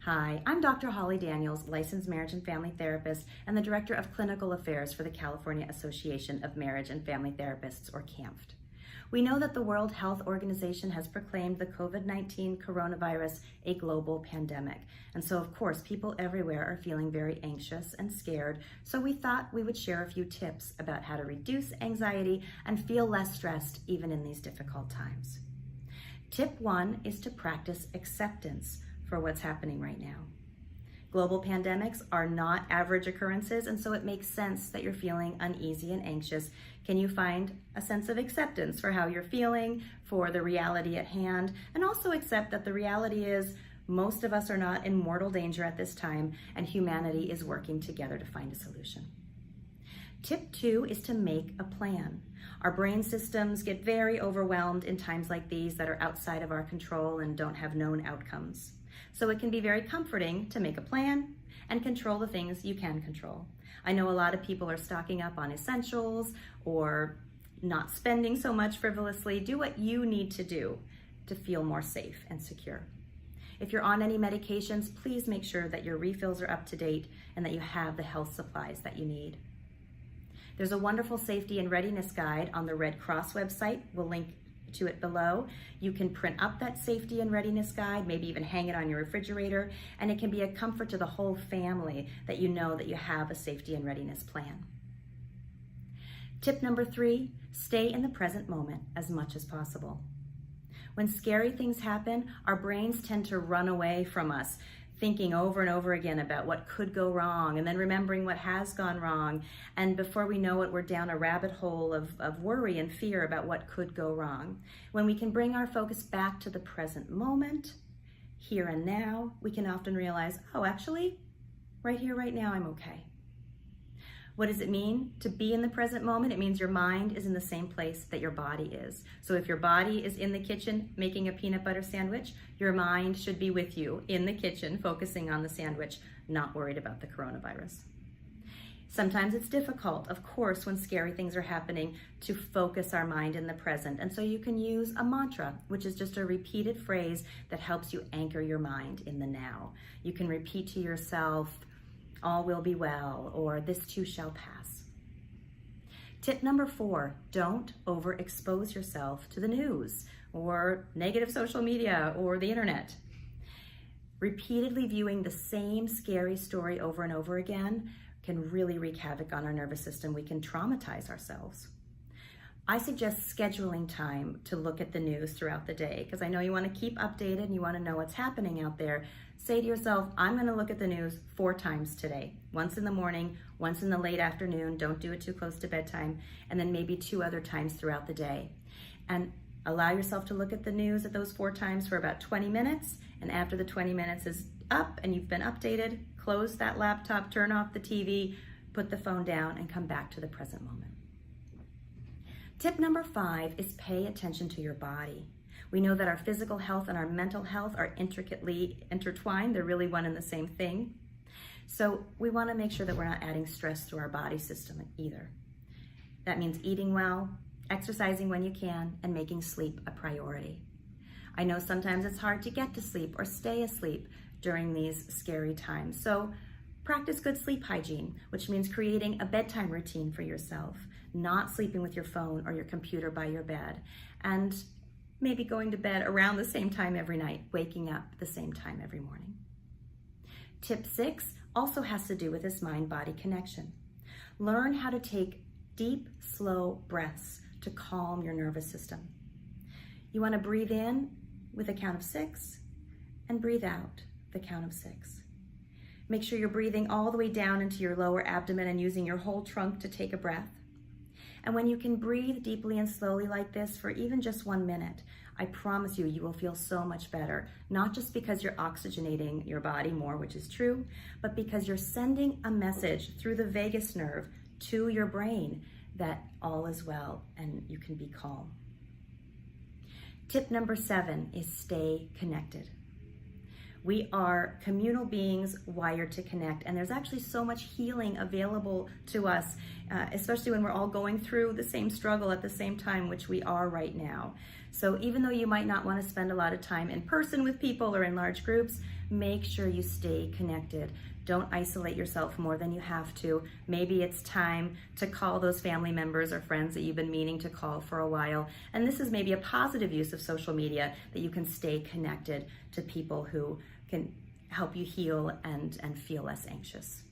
Hi, I'm Dr. Holly Daniels, licensed marriage and family therapist and the Director of Clinical Affairs for the California Association of Marriage and Family Therapists, or CAMFT. We know that the World Health Organization has proclaimed the COVID-19 coronavirus a global pandemic. And so, of course, people everywhere are feeling very anxious and scared. So we thought we would share a few tips about how to reduce anxiety and feel less stressed even in these difficult times. Tip 1 is to practice acceptance for what's happening right now. Global pandemics are not average occurrences, and so it makes sense that you're feeling uneasy and anxious. Can you find a sense of acceptance for how you're feeling, for the reality at hand, and also accept that the reality is most of us are not in mortal danger at this time, and humanity is working together to find a solution. Tip 2 is to make a plan. Our brain systems get very overwhelmed in times like these that are outside of our control and don't have known outcomes. So it can be very comforting to make a plan and control the things you can control. I know a lot of people are stocking up on essentials or not spending so much frivolously. Do what you need to do to feel more safe and secure. If you're on any medications, please make sure that your refills are up to date and that you have the health supplies that you need. There's a wonderful safety and readiness guide on the Red Cross website. We'll link to it below. You can print up that safety and readiness guide, maybe even hang it on your refrigerator, and it can be a comfort to the whole family that you know that you have a safety and readiness plan. Tip number 3, stay in the present moment as much as possible. When scary things happen, our brains tend to run away from us, thinking over and over again about what could go wrong and then remembering what has gone wrong. And before we know it, we're down a rabbit hole of worry and fear about what could go wrong. When we can bring our focus back to the present moment, here and now, we can often realize, oh, actually, right here, right now, I'm okay. What does it mean to be in the present moment? It means your mind is in the same place that your body is. So if your body is in the kitchen making a peanut butter sandwich, your mind should be with you in the kitchen focusing on the sandwich, not worried about the coronavirus. Sometimes it's difficult, of course, when scary things are happening, to focus our mind in the present. And so you can use a mantra, which is just a repeated phrase that helps you anchor your mind in the now. You can repeat to yourself, all will be well, or this too shall pass. Tip number 4, don't overexpose yourself to the news or negative social media or the internet. Repeatedly viewing the same scary story over and over again can really wreak havoc on our nervous system. We can traumatize ourselves. I suggest scheduling time to look at the news throughout the day because I know you want to keep updated and you want to know what's happening out there. Say to yourself, I'm going to look at the news 4 times today. Once in the morning, once in the late afternoon, don't do it too close to bedtime, and then maybe 2 other times throughout the day. And allow yourself to look at the news at those 4 times for about 20 minutes, and after the 20 minutes is up and you've been updated, close that laptop, turn off the TV, put the phone down, and come back to the present moment. Tip number 5 is pay attention to your body. We know that our physical health and our mental health are intricately intertwined. They're really one and the same thing. So we want to make sure that we're not adding stress to our body system either. That means eating well, exercising when you can, and making sleep a priority. I know sometimes it's hard to get to sleep or stay asleep during these scary times. So practice good sleep hygiene, which means creating a bedtime routine for yourself, not sleeping with your phone or your computer by your bed, and maybe going to bed around the same time every night, waking up the same time every morning. Tip 6 also has to do with this mind-body connection. Learn how to take deep, slow breaths to calm your nervous system. You want to breathe in with a count of 6 and breathe out the count of 6. Make sure you're breathing all the way down into your lower abdomen and using your whole trunk to take a breath. And when you can breathe deeply and slowly like this for even just 1 minute, I promise you, you will feel so much better. Not just because you're oxygenating your body more, which is true, but because you're sending a message through the vagus nerve to your brain that all is well and you can be calm. Tip number 7 is stay connected. We are communal beings wired to connect, and there's actually so much healing available to us, especially when we're all going through the same struggle at the same time, which we are right now. So even though you might not want to spend a lot of time in person with people or in large groups, make sure you stay connected. Don't isolate yourself more than you have to. Maybe it's time to call those family members or friends that you've been meaning to call for a while. And this is maybe a positive use of social media, that you can stay connected to people who can help you heal and feel less anxious.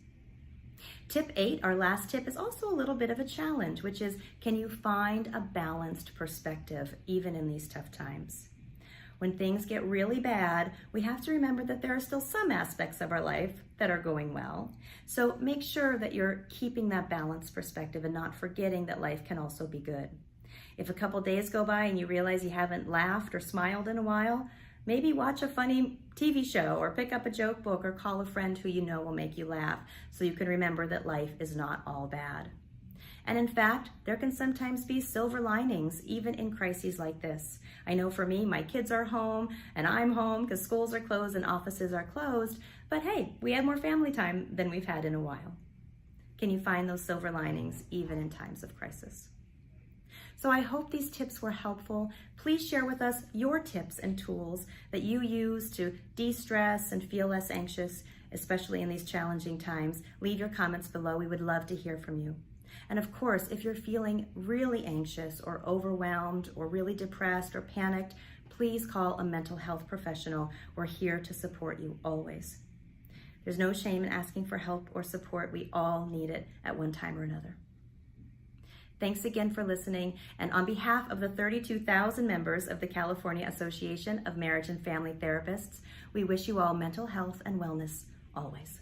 Tip 8, our last tip, is also a little bit of a challenge, which is, can you find a balanced perspective even in these tough times? When things get really bad, we have to remember that there are still some aspects of our life that are going well. So make sure that you're keeping that balanced perspective and not forgetting that life can also be good. If a couple days go by and you realize you haven't laughed or smiled in a while, maybe watch a funny TV show or pick up a joke book or call a friend who you know will make you laugh, so you can remember that life is not all bad. And in fact, there can sometimes be silver linings even in crises like this. I know for me, my kids are home and I'm home because schools are closed and offices are closed, but hey, we had more family time than we've had in a while. Can you find those silver linings even in times of crisis? So I hope these tips were helpful. Please share with us your tips and tools that you use to de-stress and feel less anxious, especially in these challenging times. Leave your comments below. We would love to hear from you. And of course, if you're feeling really anxious or overwhelmed or really depressed or panicked, please call a mental health professional. We're here to support you always. There's no shame in asking for help or support. We all need it at one time or another. Thanks again for listening, and on behalf of the 32,000 members of the California Association of Marriage and Family Therapists, we wish you all mental health and wellness always.